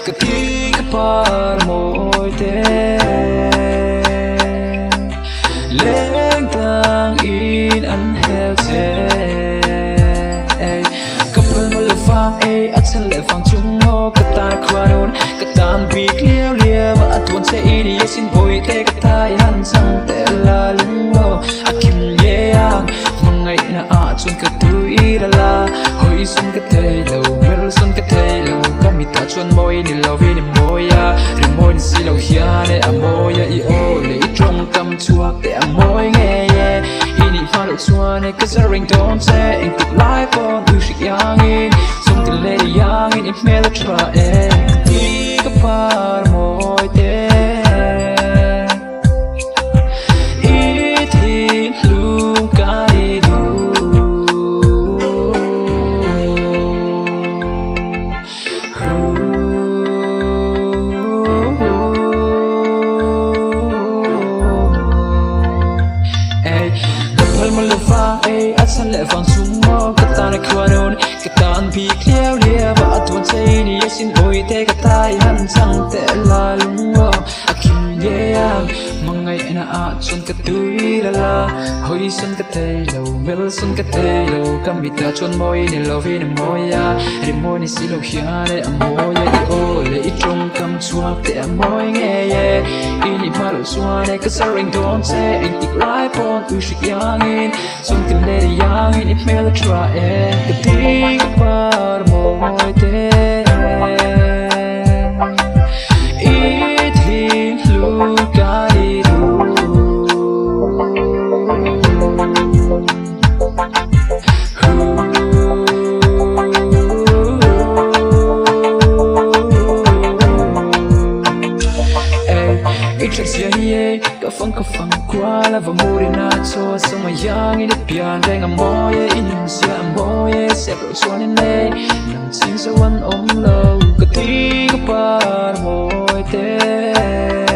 cái tí cái par môi thế lên tang in ăn heo thế cặp bên một lời vang ắt sẽ lại vang chung ngô cái ta qua đồn cái tam bị liêu liêu và tuôn sẽ in đi xin bồi thế cái tai hắn sang tệ là lưng ngô kim yang ngày na chun cái túi đã là hồi xuân cái thầy lâu mel xuân cái thầy lâu cam mi ta chun môi ni lâu vì niềm môi ya niềm môi ni si lâu hia để môi ya i ô để trong tâm chua để môi nghe ye ini pha lâu chua này cái giờ ring tone sẽ anh tự lái con ưu sĩ yang in xuân từ lê yang in if me la try đi cái pha môi thế ít thì luôn cáiฉันและฟังสุ่มมองกตาในครัวโดนกตาอันพีเลี้ยวเลี้ยวว่าตัวใจนี่สิ้นโอยเตะกตายหันจังแต่ลาลุงว่าคิมเยี่ยมมังไงน่าชนกระตุยละลาหอยชนกระเทยเราเมลชนกระเทยเรากำบิดาชนมอยนี่เราวินมอยาริมอยนี่สิเราเขียนได้มอยาโอเลยตรงกำชัวแต่มอยเงี้ยอินี่มาเราชัวเนี่ยก็สริงโดนเซอินติดไลฟ์พอนอุชิยังอินชนกันเลยยังอินif me la try que diga par môi thế ít thì luôn cái cái phăng qua là vào mùa đến na cho sông mà yang in biển đây ngắm môi in sẽ môi sẽ lộ cho nên đây nằm trên sâu ôm lâu cái tí cái par môi thế